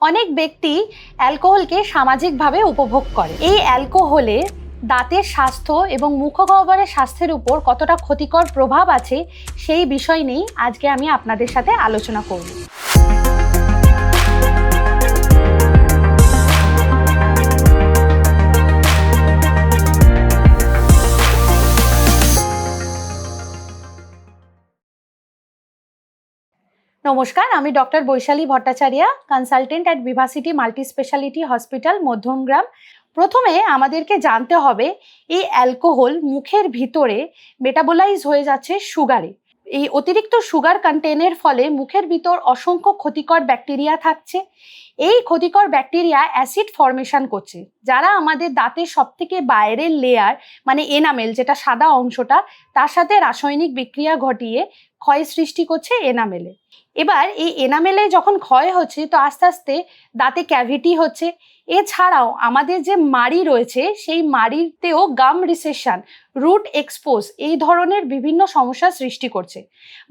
অনেক ব্যক্তি অ্যালকোহলকে সামাজিকভাবে উপভোগ করে। এই অ্যালকোহলে দাঁতের স্বাস্থ্য এবং মুখগহ্বরের স্বাস্থ্যের উপর কতটা ক্ষতিকর প্রভাব আছে সেই বিষয় নিয়েই আজকে আমি আপনাদের সাথে আলোচনা করব। নমস্কার, আমি doctor Baishali Bhattacharya, consultant at Vivacity multi speciality hospital, Madhyamgram. প্রথমে আমাদেরকে জানতে হবে এই অ্যালকোহল মুখের ভিতরে মেটাবোলাইজ হয়ে যাচ্ছে সুগারে। এই অতিরিক্ত সুগার কন্টেনের ফলে মুখের ভিতর অসংখ্য ক্ষতিকর ব্যাকটেরিয়া থাকছে। এই ক্ষতিকর ব্যাকটেরিয়া অ্যাসিড ফর্মেশন করছে, যারা আমাদের দাঁতের সবথেকে বাইরের লেয়ার মানে এনামেল, যেটা সাদা অংশটা, তার সাথে রাসায়নিক বিক্রিয়া ঘটিয়ে ক্ষয় সৃষ্টি করছে এনামেলে। এবার এই এনামেলে যখন ক্ষয় হচ্ছে, তো আস্তে আস্তে দাঁতে ক্যাভিটি হচ্ছে। এছাড়াও আমাদের যে মাড়ি রয়েছে, সেই মাড়িতেও গাম রিসেশন, রুট এক্সপোজ, এই ধরনের বিভিন্ন সমস্যার সৃষ্টি করছে।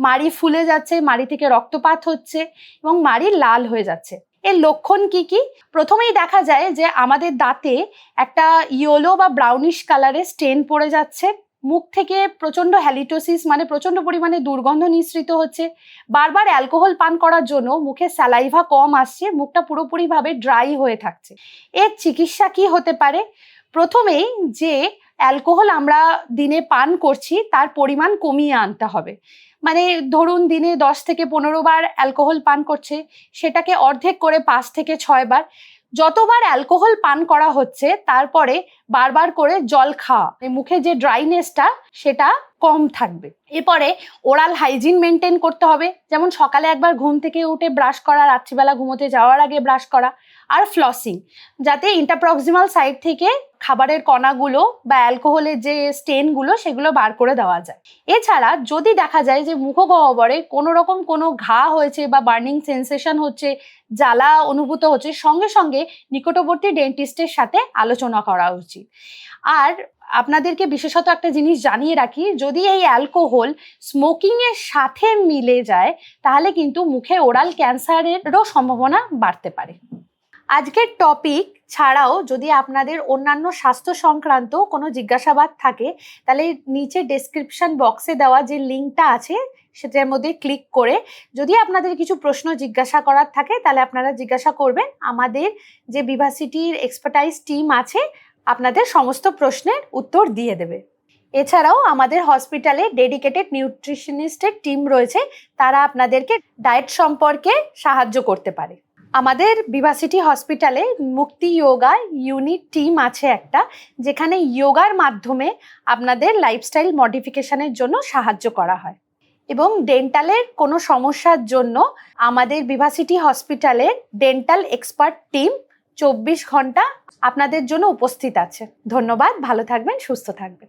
মাড়ি ফুলে যাচ্ছে, মাড়ি থেকে রক্তপাত হচ্ছে এবং মাড়ি লাল হয়ে যাচ্ছে। এর লক্ষণ কি কি? প্রথমেই দেখা যায় যে আমাদের দাঁতে একটা ইয়েলো বা ব্রাউনিশ কালারের স্টেন পড়ে যাচ্ছে। মুখ থেকে প্রচণ্ড হ্যালিটোসিস মানে প্রচণ্ড পরিমাণে দুর্গন্ধ নিঃসৃত হচ্ছে। বারবার অ্যালকোহল পান করার জন্য মুখে স্যালাইভা কম আসছে, মুখটা পুরোপুরিভাবে ড্রাই হয়ে থাকছে। এর চিকিৎসা কি হতে পারে? প্রথমেই যে অ্যালকোহল আমরা দিনে পান করছি তার পরিমাণ কমিয়ে আনতে হবে। মানে ধরুন দিনে 10 থেকে 15 বার অ্যালকোহল পান করছে, সেটাকে অর্ধেক করে 5 থেকে 6 বার। যতবার অ্যালকোহল পান করা হচ্ছে তারপরে বারবার করে জল খাওয়া, মুখে যে ড্রাইনেসটা সেটা কম থাকবে। এরপরে ওরাল হাইজিন মেনটেন করতে হবে, যেমন সকালে একবার ঘুম থেকে উঠে ব্রাশ করা, রাত্রিবেলা ঘুমোতে যাওয়ার আগে ব্রাশ করা, আর ফ্লসিং, যাতে ইন্টারপ্রক্সিমাল সাইড থেকে খাবারের কণাগুলো বা অ্যালকোহলের যে স্টেনগুলো সেগুলো বার করে দেওয়া যায়। এছাড়া যদি দেখা যায় যে মুখগহ্বরে কোনো রকম কোনো ঘা হয়েছে বা বার্নিং সেন্সেশন হচ্ছে, জ্বালা অনুভূত হচ্ছে, সঙ্গে সঙ্গে নিকটবর্তী ডেন্টিস্টের সাথে আলোচনা করা উচিত। আর আপনাদেরকে বিশেষত একটা জিনিস জানিয়ে রাখি, যদি এই অ্যালকোহল স্মোকিংয়ের সাথে মিলে যায় তাহলে কিন্তু মুখে ওরাল ক্যান্সারেরও সম্ভাবনা বাড়তে পারে। আজকের টপিক ছাড়াও যদি আপনাদের অন্যান্য স্বাস্থ্য সংক্রান্ত কোনো জিজ্ঞাসাবাদ থাকে, তাহলে নিচে ডেসক্রিপশন বক্সে দেওয়া যে লিঙ্কটা আছে সেটার মধ্যে ক্লিক করে যদি আপনাদের কিছু প্রশ্ন জিজ্ঞাসা করার থাকে তাহলে আপনারা জিজ্ঞাসা করবেন। আমাদের যে ভিভাসিটির এক্সপার্টাইজ টিম আছে আপনাদের সমস্ত প্রশ্নের উত্তর দিয়ে দেবে। এছাড়াও আমাদের হসপিটালে ডেডিকেটেড নিউট্রিশনিস্টের টিম রয়েছে, তারা আপনাদেরকে ডায়েট সম্পর্কে সাহায্য করতে পারে। আমাদের ভিভাসিটি হসপিটালে মুক্তি যোগা ইউনিট টিম আছে একটা, যেখানে যোগার মাধ্যমে আপনাদের লাইফস্টাইল মডিফিকেশনের জন্য সাহায্য করা হয়। এবং ডেন্টালের কোনো সমস্যার জন্য আমাদের ভিভাসিটি হসপিটালের ডেন্টাল এক্সপার্ট টিম 24 ঘন্টা আপনাদের জন্য উপস্থিত আছে। ধন্যবাদ, ভালো থাকবেন, সুস্থ থাকবেন।